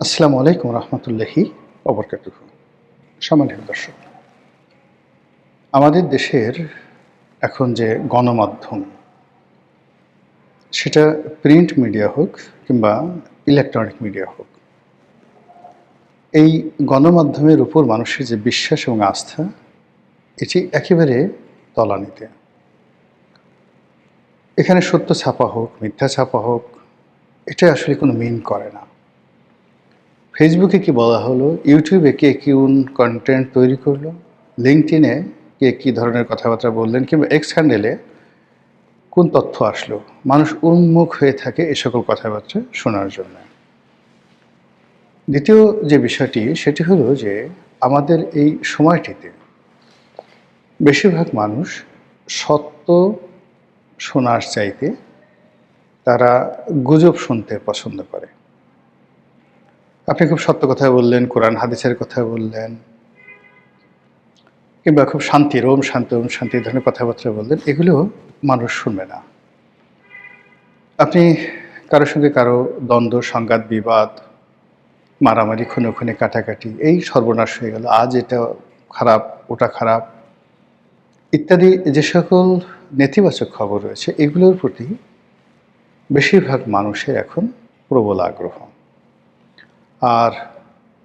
আসসালামু আলাইকুম রহমতুল্লাহি ওবরকাতুহু। সম্মানিত দর্শক, আমাদের দেশের এখন যে গণমাধ্যম, সেটা প্রিন্ট মিডিয়া হোক কিংবা ইলেকট্রনিক মিডিয়া হোক, এই গণমাধ্যমের উপর মানুষের যে বিশ্বাস এবং আস্থা, এটি একেবারে তলানিতে। এখানে সত্য ছাপা হোক, মিথ্যা ছাপা হোক, এটা আসলে কোনো মিন করে না। ফেসবুকে কি বলা হলো, ইউটিউবে কে কোন কন্টেন্ট তৈরি করলো, লিঙ্কডইনে কে কী ধরনের কথাবার্তা বললেন কিংবা এক্স হ্যান্ডেলে কোন তথ্য আসলো, মানুষ উন্মুখ হয়ে থাকে এ সকল কথাবার্তা শোনার জন্য। দ্বিতীয় যে বিষয়টি, সেটি হলো যে আমাদের এই সময়টিতে বেশিরভাগ মানুষ সত্য শোনার চাইতে তারা গুজব শুনতে পছন্দ করে। আপনি খুব সত্য কথা বললেন, কোরআন হাদিসের কথা বললেন, কিংবা খুব শান্তি, ওম শান্তি ওম শান্তি ধরনের কথাবার্তা বললেন, এগুলো মানুষ শুনবে না। আপনি কারোর সঙ্গে কারো দ্বন্দ্ব, সংঘাত, বিবাদ, মারামারি, খুনোখুনি, কাটাকাটি, এই সর্বনাশ হয়ে গেল, আজ এটা খারাপ, ওটা খারাপ ইত্যাদি যে সকল নেতিবাচক খবর রয়েছে, এগুলোর প্রতি বেশিরভাগ মানুষের এখন প্রবল আগ্রহ। আর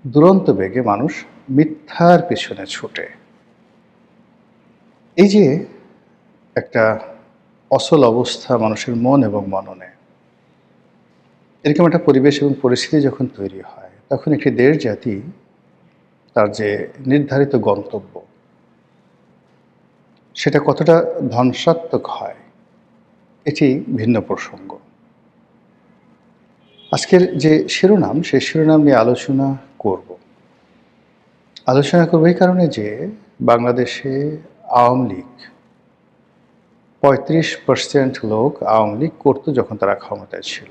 দুরন্ত বেগে মানুষ মিথ্যার পেছনে ছুটে। এই যে একটা অচল অবস্থা মানুষের মন এবং মননে, এরকম একটা পরিবেশ এবং পরিস্থিতি যখন তৈরি হয়, তখন একটি দেশ জাতি তার যে নির্ধারিত গন্তব্য, সেটা কতটা ধ্বংসাত্মক হয়, এটি ভিন্ন প্রসঙ্গ। আজকের যে শিরোনাম, সেই শিরোনাম নিয়ে আলোচনা করব এই কারণে যে বাংলাদেশে আওয়ামী লীগ ৩৫% লোক আওয়ামী লীগ করত যখন তারা ক্ষমতায় ছিল।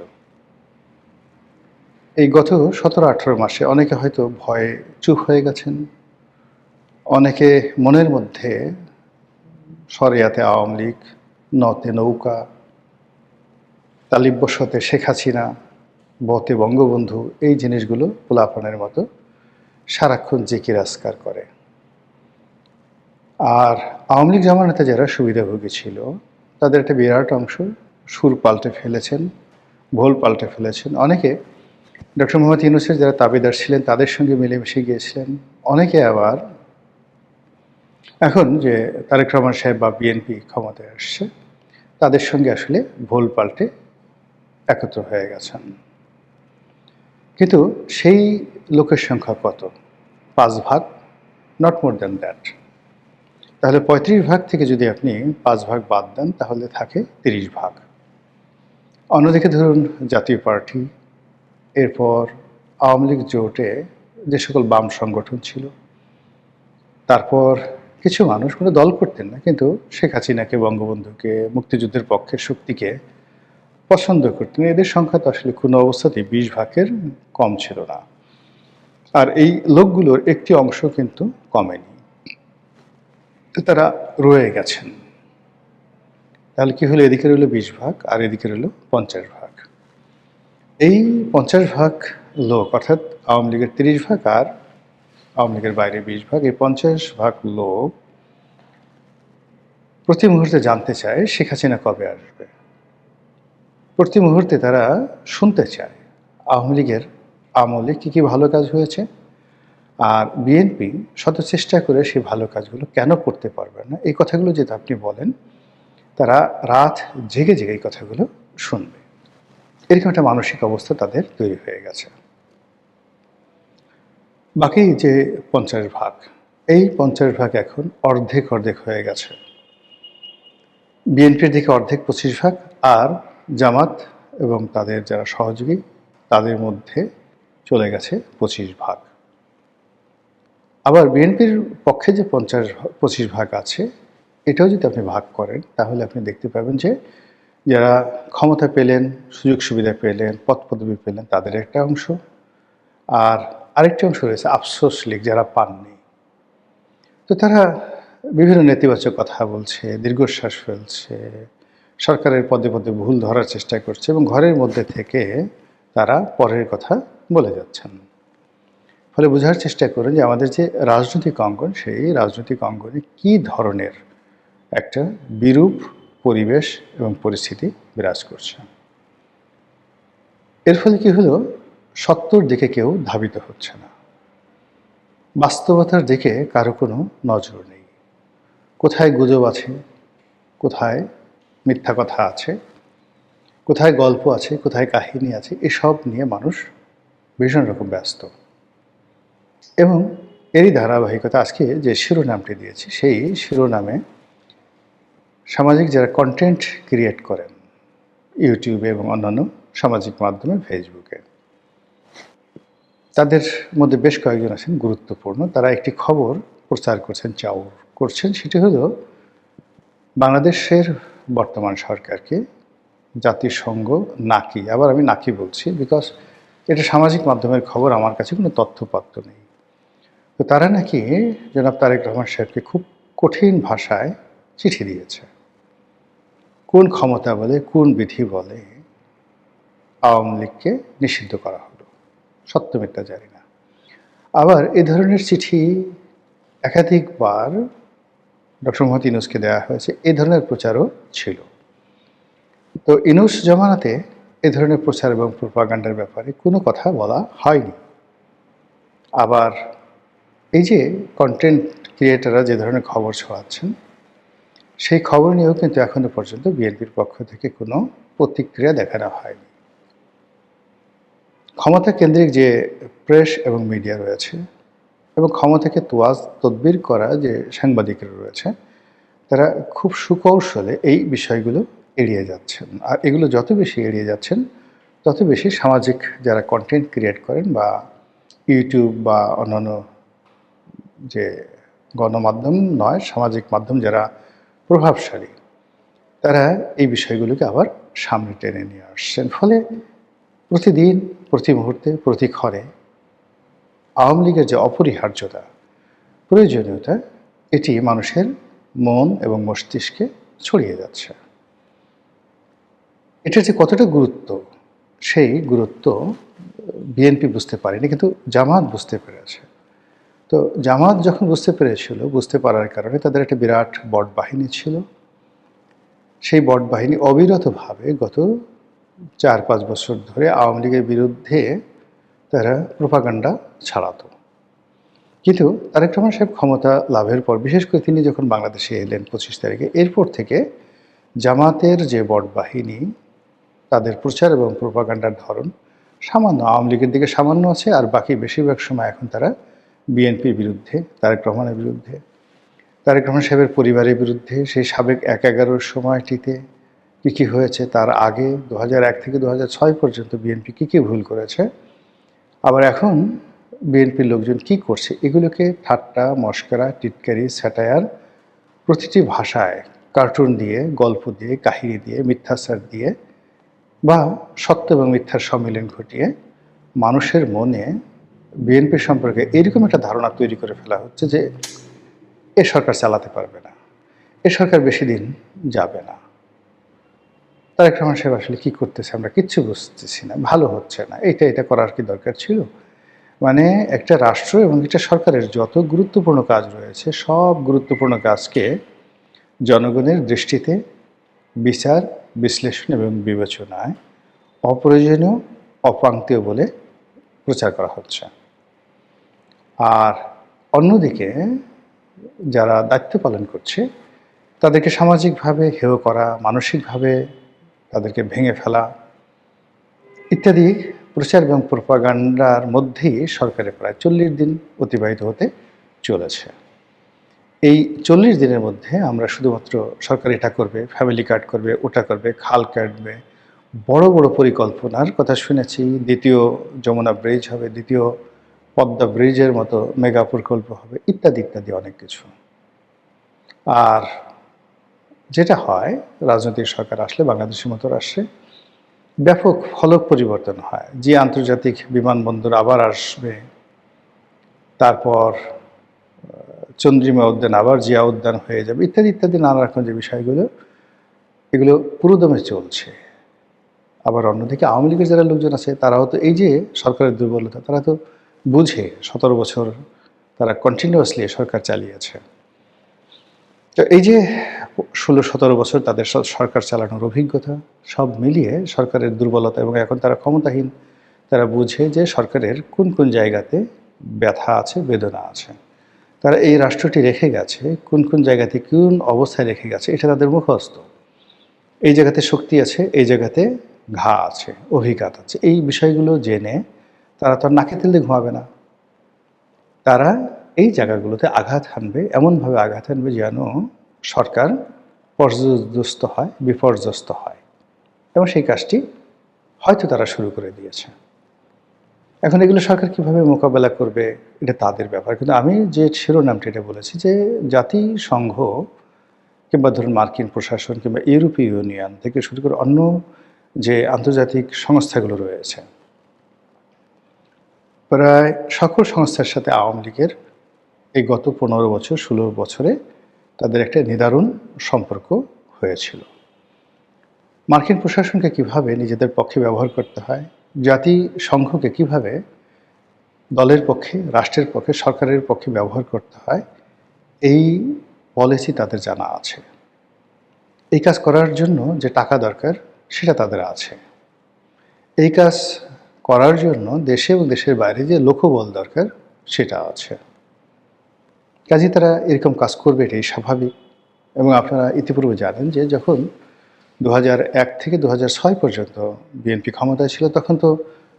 এই গত ১৭-১৮ মাসে অনেকে হয়তো ভয়ে চুপ হয়ে গেছেন, অনেকে মনের মধ্যে শরিয়াতে আওয়ামী লীগ, নতে নৌকা, তালিব্যস্বতে শেখ হাসিনা, বতে বঙ্গবন্ধু, এই জিনিসগুলো পোলাপানের মতো সারাক্ষণ জিকির আজকার করে। আর আওয়ামী লীগ জামানাতে যারা সুবিধাভোগী ছিল, তাদের একটা বিরাট অংশ সুর পাল্টে ফেলেছেন, ভোল পাল্টে ফেলেছেন। অনেকে ডক্টর মোহাম্মদ ইউনূসের যারা তাবেদার ছিলেন, তাদের সঙ্গে মিলেমিশে গিয়েছিলেন। অনেকে আবার এখন যে তারেক রহমান সাহেব বা বিএনপি ক্ষমতায় আসছে, তাদের সঙ্গে আসলে ভোল পাল্টে একত্র হয়ে গেছেন। কিন্তু সেই লোকের সংখ্যা কত? 5 ভাগ, নট মোর দ্যান দ্যাট। তাহলে ৩৫ ভাগ থেকে যদি আপনি 5 ভাগ বাদ দেন, তাহলে থাকে 30 ভাগ। অন্যদিকে ধরুন জাতীয় পার্টি, এরপর আওয়ামী লীগ জোটে যে সকল বাম সংগঠন ছিল, তারপর কিছু মানুষ কোনো দল করতেন না, কিন্তু শেখ হাসিনাকে, বঙ্গবন্ধুকে, মুক্তিযুদ্ধের পক্ষের শক্তিকে পছন্দ করতেন। এদের সংখ্যা তো আসলে কোনো অবস্থাতেই 20 ভাগের কম ছিল না। আর এই লোকগুলোর একটি অংশ কিন্তু কমেনি, তো তারা রয়ে গেছেন। তাহলে কি হলো? এদিকে রইল 20 ভাগ আর এদিকে রইল 50 ভাগ। এই 50 ভাগ লোক, অর্থাৎ আওয়ামী লীগের 30 ভাগ আর আওয়ামী লীগের বাইরে 20 ভাগ, এই 50 ভাগ লোক প্রতি মুহূর্তে জানতে চায় শেখ হাসিনা কবে আসবে। প্রতি মুহূর্তে তারা শুনতে চায় আওয়ামী লীগের আমলে কী কী ভালো কাজ হয়েছে, আর বিএনপি শত চেষ্টা করে সেই ভালো কাজগুলো কেন করতে পারবে না। এই কথাগুলো যদি আপনি বলেন, তারা রাত জেগে জেগে এই কথাগুলো শুনবে। এরকম একটা মানসিক অবস্থা তাদের তৈরি হয়ে গেছে। বাকি যে 50 ভাগ, এই 50 ভাগ এখন অর্ধেক অর্ধেক হয়ে গেছে। বিএনপির দিকে অর্ধেক 25 ভাগ, আর জামাত এবং তাদের যারা সহযোগী, তাদের মধ্যে চলে গেছে 25 ভাগ। আবার বিএনপির পক্ষে যে 25 ভাগ আছে, এটাও যদি আপনি ভাগ করেন, তাহলে আপনি দেখতে পাবেন যে যারা ক্ষমতা পেলেন, সুযোগ সুবিধা পেলেন, পদ পদবি পেলেন, তাদের একটা অংশ, আর আরেকটি অংশ রয়েছে আফসোস লীগ, যারা পাননি। তো তারা বিভিন্ন নেতিবাচক কথা বলছে, দীর্ঘশ্বাস ফেলছে, সরকারের পদে পদে ভুল ধরার চেষ্টা করছে এবং ঘরের মধ্যে থেকে তারা পরের কথা বলে যাচ্ছেন। ফলে বোঝার চেষ্টা করুন যে আমাদের যে রাজনৈতিক অঙ্গন, সেই রাজনৈতিক অঙ্গনে কী ধরনের একটা বিরূপ পরিবেশ এবং পরিস্থিতি বিরাজ করছে। এর ফলে কি হলো, সত্যর দিকে কেউ ধাবিত হচ্ছে না, বাস্তবতার দিকে কারো কোনো নজর নেই। কোথায় গুজব আছে, কোথায় মিথ্যা কথা আছে, কোথায় গল্প আছে, কোথায় কাহিনী আছে, এসব নিয়ে মানুষ ভীষণ রকম ব্যস্ত। এবং এরই ধারাবাহিকতা আজকে যে শিরোনামটি দিয়েছি, সেই শিরোনামে সামাজিক যারা কন্টেন্ট ক্রিয়েট করেন ইউটিউবে এবং অন্যান্য সামাজিক মাধ্যমে, ফেসবুকে, তাদের মধ্যে বেশ কয়েকজন আছেন গুরুত্বপূর্ণ। তারা একটি খবর প্রচার করছেন, সেটি হলো বাংলাদেশের বর্তমান সরকারকে জাতিসংঘ নাকি, আবার আমি নাকি বলছি বিকজ এটা সামাজিক মাধ্যমের খবর, আমার কাছে কোনো তথ্যপত্র নেই। তো তারা নাকি জনাব তারেক রহমান সাহেবকে খুব কঠিন ভাষায় চিঠি দিয়েছে। কোন ক্ষমতা বলে, কোন বিধি বলে আওয়ামী লীগকে নিষিদ্ধ করা হলো, সত্য মিথ্যা জানি না। আবার এ ধরনের চিঠি একাধিকবার ডক্টর মোহাম্মদ ইউনূসকে দেওয়া হয়েছে, এ ধরনের প্রচারও ছিল। তো ইউনূস জমানাতে এ ধরনের প্রচার এবং প্রোপাগান্ডার ব্যাপারে কোনো কথা বলা হয়নি। আবার এই যে কন্টেন্ট ক্রিয়েটাররা যে ধরনের খবর ছড়াচ্ছেন, সেই খবর নিয়েও কিন্তু এখনো পর্যন্ত বিএনপির পক্ষ থেকে কোনো প্রতিক্রিয়া দেখানো হয়নি। ক্ষমতা কেন্দ্রিক যে প্রেস এবং মিডিয়া রয়েছে এবং ক্ষমতাকে তদবির করা যে সাংবাদিকরা রয়েছে, তারা খুব সুকৌশলে এই বিষয়গুলো এড়িয়ে যাচ্ছেন। আর এগুলো যত বেশি এড়িয়ে যাচ্ছেন, তত বেশি সামাজিক যারা কন্টেন্ট ক্রিয়েট করেন বা ইউটিউব বা অন্যান্য যে গণমাধ্যম নয়, সামাজিক মাধ্যম যারা প্রভাবশালী, তারা এই বিষয়গুলোকে আবার সামনে টেনে নিয়ে আসছেন। ফলে প্রতিদিন, প্রতি মুহূর্তে, প্রতি ক্ষণে আওয়ামী লীগের যে অপরিহার্যতা, প্রয়োজনীয়তা, এটি মানুষের মন এবং মস্তিষ্কে ছড়িয়ে যাচ্ছে। এটার যে কতটা গুরুত্ব, সেই গুরুত্ব বিএনপি বুঝতে পারেনি, কিন্তু জামাত বুঝতে পেরেছে। তো জামাত যখন বুঝতে পারার কারণে তাদের একটা বিরাট বট বাহিনী ছিল। সেই বট বাহিনী অবিরতভাবে গত 4-5 বছর ধরে আওয়ামী লীগের বিরুদ্ধে তারা প্রোপাগান্ডা ছাড়াতো। কিন্তু তারেক রহমান সাহেব ক্ষমতা লাভের পর, বিশেষ করে তিনি যখন বাংলাদেশে এলেন 25 তারিখে, এরপর থেকে জামাতের যে বট বাহিনী, তাদের প্রচার এবং প্রোপাগান্ডার ধরন সামান্য আওয়ামী লীগের দিকে সামান্য আছে, আর বাকি বেশিরভাগ সময় এখন তারা বিএনপির বিরুদ্ধে, তারেক রহমানের বিরুদ্ধে, তারেক রহমান সাহেবের পরিবারের বিরুদ্ধে। সেই সাবেক 1-11 সময়টিতে কী হয়েছে, তার আগে 2001 থেকে 2006 পর্যন্ত বিএনপি কী ভুল করেছে, আবার এখন বিএনপির লোকজন কি করছে, এগুলোকে ঠাট্টা, মশকরা, টিটকারি, স্যাটায়ার, প্রতিটি ভাষায় কার্টুন দিয়ে, গল্প দিয়ে, কাহিনী দিয়ে, মিথ্যাচার দিয়ে বা সত্য এবং মিথ্যার সম্মিলন ঘটিয়ে মানুষের মনে বিএনপি সম্পর্কে এরকম একটা ধারণা তৈরি করে ফেলা হচ্ছে যে এ সরকার চালাতে পারবে না, এ সরকার বেশি দিন যাবে না। তারেক রহমান সাহেব আসলে কী করতেছে আমরা কিচ্ছু বুঝতেছি না, ভালো হচ্ছে না, এটা করার কি দরকার ছিল? মানে একটা রাষ্ট্র এবং একটা সরকারের যত গুরুত্বপূর্ণ কাজ রয়েছে, সব গুরুত্বপূর্ণ কাজকে জনগণের দৃষ্টিতে বিচার, বিশ্লেষণ এবং বিবেচনায় অপ্রয়োজনীয়, অপ্রান্তীয় বলে প্রচার করা হচ্ছে। আর অন্যদিকে যারা দায়িত্ব পালন করছে, তাদেরকে সামাজিকভাবে হেয় করা, মানসিকভাবে তাদেরকে ভেঙে ফেলা ইত্যাদি প্রচার এবং প্রোপাগান্ডার মধ্যেই সরকারের প্রায় 40 দিন অতিবাহিত হতে চলেছে। এই 40 দিনের মধ্যে আমরা শুধুমাত্র সরকার এটা করবে, ফ্যামিলি কার্ড করবে, ওটা করবে, খাল কাটবে, বড় বড় পরিকল্পনার কথা শুনেছি। দ্বিতীয় যমুনা ব্রিজ হবে, দ্বিতীয় পদ্মা ব্রিজের মতো মেগা প্রকল্প হবে, ইত্যাদি ইত্যাদি অনেক কিছু। আর যেটা হয়, রাজনৈতিক সরকার আসলে, বাংলাদেশের মতো রাষ্ট্রে ব্যাপক ফলক পরিবর্তন হয়। যে আন্তর্জাতিক বিমানবন্দর আবার আসবে, তারপর চন্দ্রিমা উদ্যান আবার জিয়া উদ্যান হয়ে যাবে, ইত্যাদি ইত্যাদি নানা রকম যে বিষয়গুলো, এগুলো পুরোদমে চলছে। আবার অন্যদিকে আওয়ামী লীগের যারা লোকজন আছে, তারাও তো এই যে সরকারের দুর্বলতা, তারা তো বুঝে 17 বছর তারা কন্টিনিউয়াসলি সরকার চালিয়েছে। তো এই যে 16-17 বছর তাদের সরকার চালানোর অভিজ্ঞতা, সব মিলিয়ে সরকারের দুর্বলতা এবং এখন তারা ক্ষমতাহীন। তারা বুঝে যে সরকারের কোন কোন জায়গাতে ব্যথা আছে, বেদনা আছে। তারা এই রাষ্ট্রটি রেখে গেছে, কোন কোন জায়গাতে কোন অবস্থায় রেখে গেছে, এটা তাদের মুখস্থ। এই জায়গাতে শক্তি আছে, এই জায়গাতে ঘা আছে, অভিঘাত আছে। এই বিষয়গুলো জেনে তারা তো আর নাকে তেল দিয়ে ঘুমাবে না। তারা এই জায়গাগুলোতে আঘাত হানবে, এমনভাবে আঘাত হানবে যেন সরকার পর্যদস্ত হয়, বিপর্যস্ত হয়। এবং সেই কাজটি হয়তো তারা শুরু করে দিয়েছে। এখন এগুলো সরকার কিভাবে মোকাবেলা করবে, এটা তাদের ব্যাপার। কিন্তু আমি যে শিরোনামটি এটা বলেছি যে জাতিসংঘ কিংবা ধরুন মার্কিন প্রশাসন কিংবা ইউরোপীয় ইউনিয়ন থেকে শুরু করে অন্য যে আন্তর্জাতিক সংস্থাগুলো রয়েছে, প্রায় সকল সংস্থার সাথে আওয়ামী লীগের এই গত 15 বছর 16 বছরে তাদের একটা নিদারুণ সম্পর্ক হয়েছিল। মার্কিন প্রশাসনকে কিভাবে নিজেদের পক্ষে ব্যবহার করতে হয়, জাতিসংঘকে কিভাবে দলের পক্ষে, রাষ্ট্রের পক্ষে, সরকারের পক্ষে ব্যবহার করতে হয়, এই পলিসি তাদের জানা আছে। এই কাজ করার জন্য যে টাকা দরকার সেটা তাদের আছে। এই কাজ করার জন্য দেশে এবং দেশের বাইরে যে লোকবল দরকার সেটা আছে। কাজেই তারা এরকম কাজ করবে, এটাই স্বাভাবিক। এবং আপনারা ইতিপূর্বে জানেন যে যখন 2001 থেকে 2006 পর্যন্ত বিএনপি ক্ষমতায় ছিল, তখন তো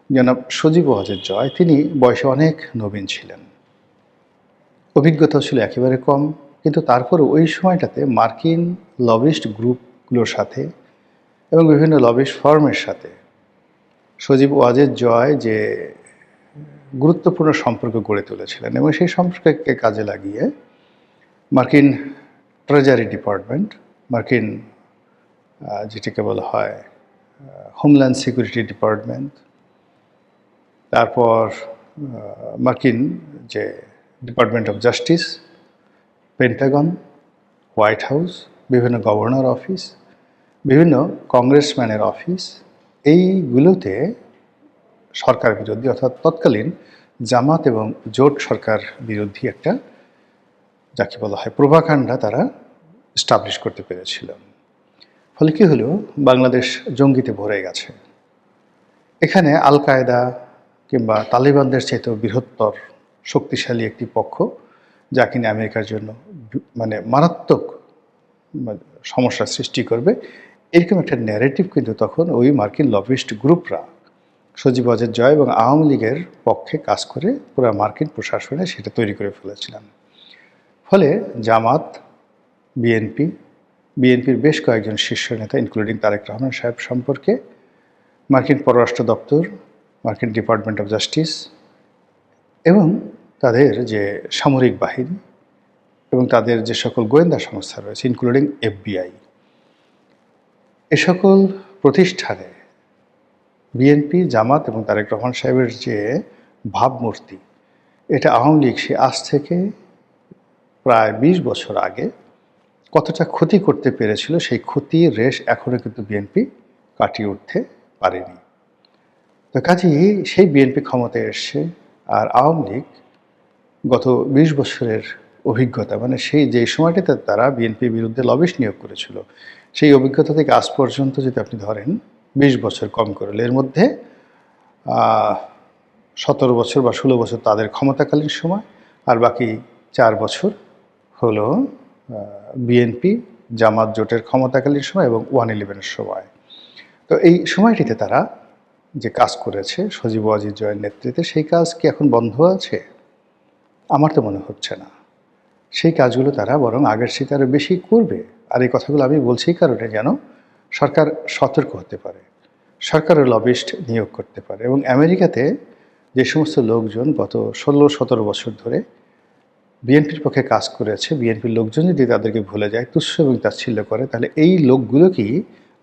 জনাব সজীব ওয়াজেদ জয় তিনি বয়সে অনেক নবীন ছিলেন, অভিজ্ঞতা ছিল একেবারে কম। কিন্তু তারপরও ওই সময়টাতে মার্কিন লবিস্ট গ্রুপগুলোর সাথে এবং বিভিন্ন লবিস্ট ফার্মের সাথে সজীব ওয়াজেদ জয় যে গুরুত্বপূর্ণ সম্পর্ক গড়ে তুলেছিলেন এবং সেই সম্পর্ককে কাজে লাগিয়ে মার্কিন ট্রেজারি ডিপার্টমেন্ট, মার্কিন যেটাকে বলা হয় হোমল্যান্ড সিকিউরিটি ডিপার্টমেন্ট, তারপর মার্কিন যে department of justice, Pentagon, white house, বিভিন্ন গভর্নর অফিস, বিভিন্ন কংগ্রেসম্যানের অফিস, এইগুলোতে সরকার বিরোধী অর্থাৎ তৎকালীন জামাত এবং জোট সরকার বিরোধী একটা যাকে বলা হয় প্রোপাগান্ডা তারা এস্টাবলিশ করতে পেরেছিল। ফলে কী হলো, বাংলাদেশ জঙ্গিতে ভরে গেছে। এখানে আল কায়দা কিংবা তালিবানদের চাইতেও বৃহত্তর শক্তিশালী একটি পক্ষ, যা কিনা আমেরিকার জন্য মানে মারাত্মক সমস্যা সৃষ্টি করবে, এরকম একটা ন্যারেটিভ কিন্তু তখন ওই মার্কিন লবিস্ট গ্রুপরা সজীব ওয়াজেদ জয় এবং আওয়ামী লীগের পক্ষে কাজ করে পুরো মার্কিন প্রশাসনে সেটা তৈরি করে ফেলেছিলেন। ফলে জামাত, বিএনপির বেশ কয়েকজন শীর্ষ নেতা ইনক্লুডিং তারেক রহমান সাহেব সম্পর্কে মার্কিন পররাষ্ট্র দপ্তর, মার্কিন ডিপার্টমেন্ট অফ জাস্টিস এবং তাদের যে সামরিক বাহিনী এবং তাদের যে সকল গোয়েন্দা সংস্থা রয়েছে ইনক্লুডিং FBI, এ সকল প্রতিষ্ঠানে বিএনপি, জামাত এবং তারেক রহমান সাহেবের যে ভাবমূর্তি, এটা আওয়ামী লীগ সে আজ থেকে প্রায় 20 বছর আগে কতটা ক্ষতি করতে পেরেছিল, সেই ক্ষতির রেশ এখনও কিন্তু বিএনপি কাটিয়ে উঠতে পারেনি। তো কাজেই সেই বিএনপি ক্ষমতায় এসছে, আর আওয়ামী লীগ গত 20 বছরের অভিজ্ঞতা, মানে সেই যে সময়টাতে তারা বিএনপির বিরুদ্ধে লবিস্ট নিয়োগ করেছিল, সেই অভিজ্ঞতা থেকে আজ পর্যন্ত যদি আপনি ধরেন 20 বছর কম করলে, এর মধ্যে 17 বছর বা 16 বছর তাদের ক্ষমতাকালীন সময়, আর বাকি 4 বছর হলো বিএনপি জামাত জোটের ক্ষমতাকালীন সময় এবং 111-এর সময়। তো এই সময়টিতে তারা যে কাজ করেছে সজীব ওয়াজেদ জয়ের নেতৃত্বে, সেই কাজ কি এখন বন্ধ আছে? আমার তো মনে হচ্ছে না। সেই কাজগুলো তারা বরং আগের চেয়ে আরও বেশি করবে। আর এই কথাগুলো আমি বলছি এই কারণে, যেন সরকার সতর্ক হতে পারে, সরকারের লবিস্ট নিয়োগ করতে পারে। এবং আমেরিকাতে যে সমস্ত লোকজন গত 16-17 বছর ধরে বিএনপির পক্ষে কাজ করেছে, বিএনপির লোকজন যদি তাদেরকে ভুলে যায়, তুচ্ছ এবং তাচ্ছিল্য করে, তাহলে এই লোকগুলোকেই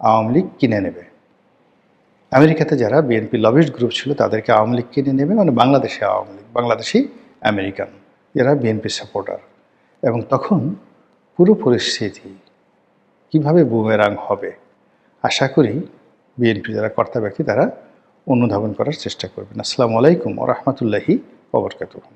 আওয়ামী লীগ কিনে নেবে। আমেরিকাতে যারা বিএনপি লবিস্ট গ্রুপ ছিল তাদেরকে আওয়ামী লীগ কিনে নেবে, মানে বাংলাদেশে আওয়ামী লীগ, বাংলাদেশি আমেরিকান, যারা বিএনপি সাপোর্টার। এবং তখন পুরো পরিস্থিতি কীভাবে বুমেরাং হবে, আশা করি বিএনপি যারা কর্তা ব্যক্তি তারা অনুধাবন করার চেষ্টা করবেন। আসসালামু আলাইকুম ওয়া রাহমাতুল্লাহি ওয়া বারাকাতুহু।